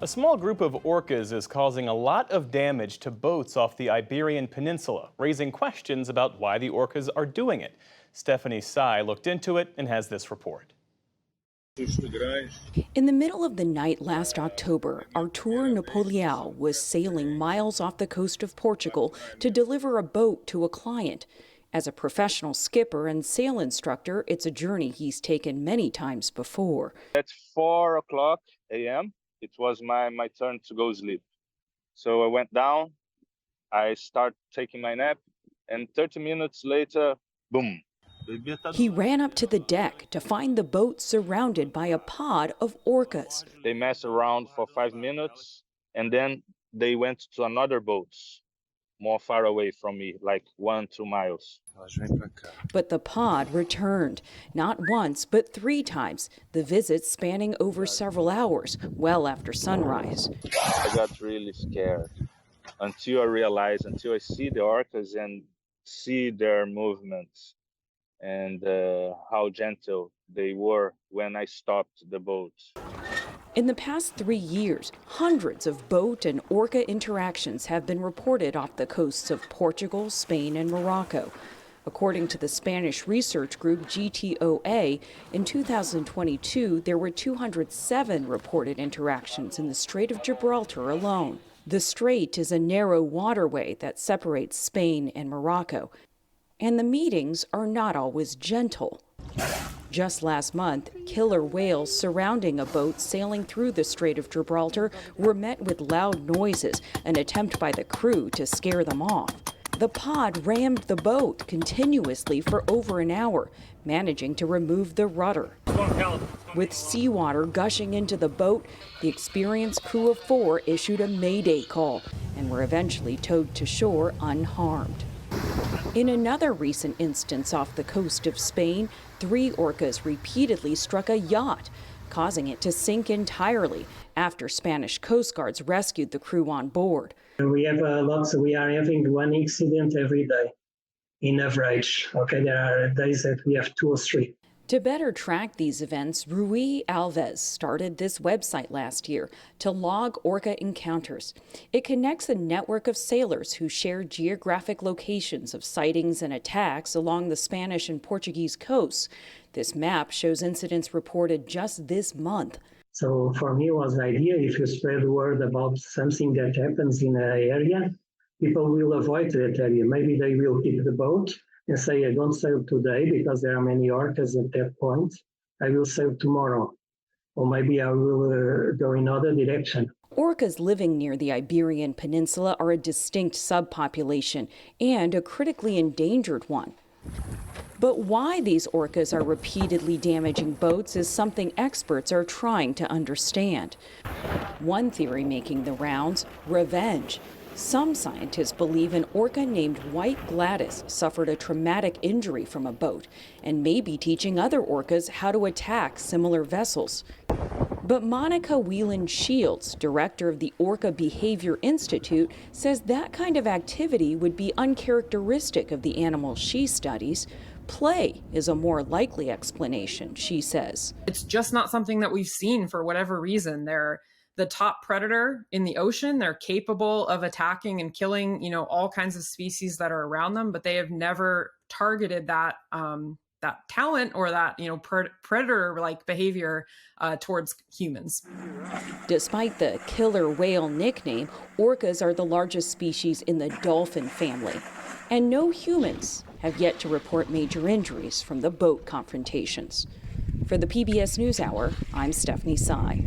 A small group of orcas is causing a lot of damage to boats off the Iberian Peninsula, raising questions about why the orcas are doing it. Stephanie Tsai looked into it and has this report. In the middle of the night last October, Artur Napolião was sailing miles off the coast of Portugal to deliver a boat to a client. As a professional skipper and sail instructor, it's a journey he's taken many times before. At 4 o'clock a.m., it was my turn to go sleep. So I went down, I start taking my nap, and 30 minutes later, boom. He ran up to the deck to find the boat surrounded by a pod of orcas. They messed around for 5 minutes, and then they went to another boat, more far away from me, like 1-2 miles. But the pod returned, not once, but 3 times, the visit spanning over several hours, well after sunrise. I got really scared until I see the orcas and see their movements and how gentle they were when I stopped the boat. In the past 3 years, hundreds of boat and orca interactions have been reported off the coasts of Portugal, Spain, and Morocco. According to the Spanish research group GTOA, in 2022, there were 207 reported interactions in the Strait of Gibraltar alone. The strait is a narrow waterway that separates Spain and Morocco, and the meetings are not always gentle. Just last month, killer whales surrounding a boat sailing through the Strait of Gibraltar were met with loud noises, an attempt by the crew to scare them off. The pod rammed the boat continuously for over an hour, managing to remove the rudder. With seawater gushing into the boat, the experienced crew of 4 issued a mayday call and were eventually towed to shore unharmed. In another recent instance off the coast of Spain, 3 orcas repeatedly struck a yacht, causing it to sink entirely after Spanish Coast Guards rescued the crew on board. We have we are having 1 incident every day in average. Okay, there are days that we have 2 or 3. To better track these events, Rui Alves started this website last year to log orca encounters. It connects a network of sailors who share geographic locations of sightings and attacks along the Spanish and Portuguese coasts. This map shows incidents reported just this month. So for me, it was the idea, if you spread the word about something that happens in an area, people will avoid that area. Maybe they will keep the boat and say, I don't sail today because there are many orcas at that point. I will sail tomorrow. Or maybe I will go in other direction. Orcas living near the Iberian Peninsula are a distinct subpopulation and a critically endangered one. But why these orcas are repeatedly damaging boats is something experts are trying to understand. One theory making the rounds: revenge. Some scientists believe an orca named White Gladys suffered a traumatic injury from a boat and may be teaching other orcas how to attack similar vessels. But Monica Whelan Shields, director of the Orca Behavior Institute, says that kind of activity would be uncharacteristic of the animals she studies. Play is a more likely explanation, she says. It's just not something that we've seen for whatever reason. They're the top predator in the ocean. They're capable of attacking and killing, all kinds of species that are around them, but they have never targeted that that talent or that, predator-like behavior towards humans. Despite the killer whale nickname, orcas are the largest species in the dolphin family, and no humans have yet to report major injuries from the boat confrontations. For the PBS NewsHour, I'm Stephanie Tsai.